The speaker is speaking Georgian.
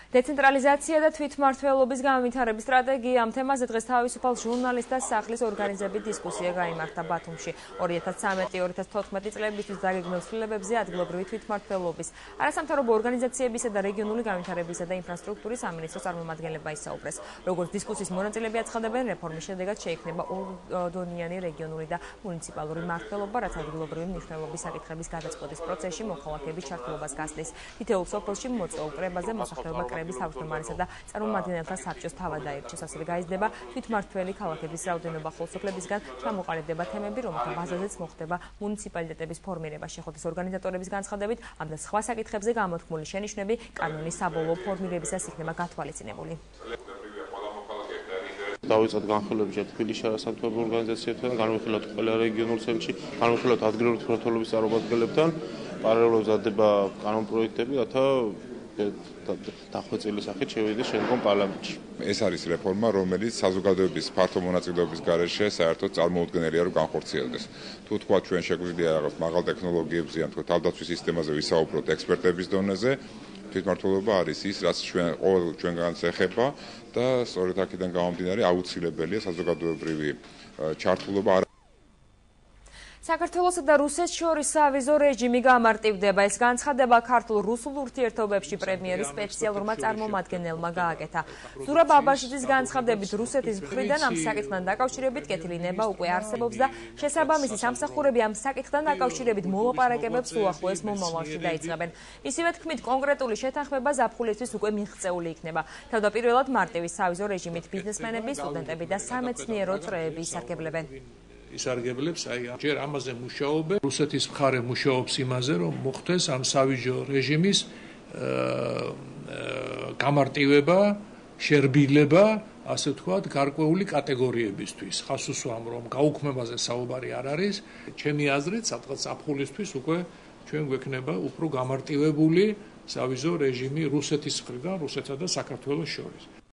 დეცენტრალიზაცია და თვითმმართველობის განვითარების სტრატეგია ამ თემაზე დღეს თავისუფალ ჟურნალისტთა სახლის ორგანიზებით დისკუსია გაიმართა ბათუმში. 2013-2014 წლებისთვის დაგეგმილ ცვლილებებზე ადგილობრივი თვითმმართველობის, არასამთავრობო ორგანიზაციებისა და რეგიონული განვითარებისა და ინფრასტრუქტურის სამინისტროს წარმომადგენლებმა ისაუბრეს. როგორც დისკუსიის მონაწილეები აცხადებენ, რეფორმის შედეგად შეიქმნება ორდონიანი რეგიონული და მუნიციპალური მმართველობა, რაც ადგილობრივი მნიშვნელობის საკითხების გადაწყვეტის პროცესში მოქალაქეების ჩართულობას გასცდის. თითოეულ სოფელში მოწვეულ კრებაზე მოსახლეობა კრების თავმჯდომარესა და წარმომადგენელთა საბჭოს თავად აირჩევს. ასევე გაიზრდება თვითმმართველი ქალაქების რაოდენობა, ხოლო სოფლებისგან ჩამოყალიბდება თემები, რომელთა ბაზაზეც მოხდება მუნიციპალიტეტების ფორმირება. შეხვედრის ორგანიზატორების განცხადებით, ამ და სხვა საკითხებზე გამოთქმული შენიშვნები კანონის საბოლოო ფორმირებისას იქნება გათვალისწინებული. დავიწყოთ განხილვები თბილისში არასამთავრობო ორგანიზაციებთან, განვიხილოთ ყველა რეგიონულ ცენტრში, განვიხილოთ ადგილობრივი თვითმმართველობის წარმომადგენლებთან, პარალელურად მზადდება კანონპროექტები, რათა დახვეწილი სახით შევიდეს შემდგომ პარლამენტში. ეს არის რეფორმა, რომელიც საზოგადოების ფართო მონაწილეობის გარეშე საერთოდ წარმოუდგენელია, რომ განხორციელდეს. თუ თქვა ჩვენ შეგვიძლია რაღაც მაღალ ტექნოლოგიებზე, ან თქო თავდაცვის სისტემაზე ვისაუბროთ ექსპერტების დონეზე, თვითმმართველობა არის ის, რაც ჩვენგანაც ეხება და სწორედ აქედან გამომდინარე აუცილებელია საზოგადოებრივი ჩართულობა. საქართველოსა და რუსეთს შორის სავიზო რეჟიმი გამარტივდება. ეს განცხადება ქართულ-რუსულ ურთიერთობებში პრემიერის სპეციალურმა წარმომადგენელმა გააკეთა. ზურაბ აბაშიძის განცხადებით, რუსეთის მხრიდან ამ საკითხთან დაკავშირებით კეთილი ნება უკვე არსებობს და შესაბამისი სამსახურები ამ საკითხთან დაკავშირებით მოლაპარაკებებს უახლოეს მომავალში დაიწყებენ. ისივე თქმით, კონკრეტული შეთანხმება ზაფხულისთვის უკვე მიღწეული იქნება. თავდაპირველად მარტივი სავიზო რეჟიმით ბიზნესმენები, სტუდენტები და სამეცნიერო წრეები ისარგებლებენ. ისარგებლებს, ჯერ ამაზე მუშაობენ. რუსეთის მხარე მუშაობს იმაზე, რომ მოხდეს ამ სავიზო რეჟიმის გამარტივება, შერბილება, ასე ვთქვათ, გარკვეული კატეგორიებისთვის. ხას უსვამ, რომ გაუქმებაზე საუბარი არ არის. ჩემი აზრით, სადღაც ზაფხულისთვის უკვე ჩვენ გვექნება უფრო გამარტივებული სავიზო რეჟიმი რუსეთის მხრიდან, რუსეთსა და საქართველოს შორის.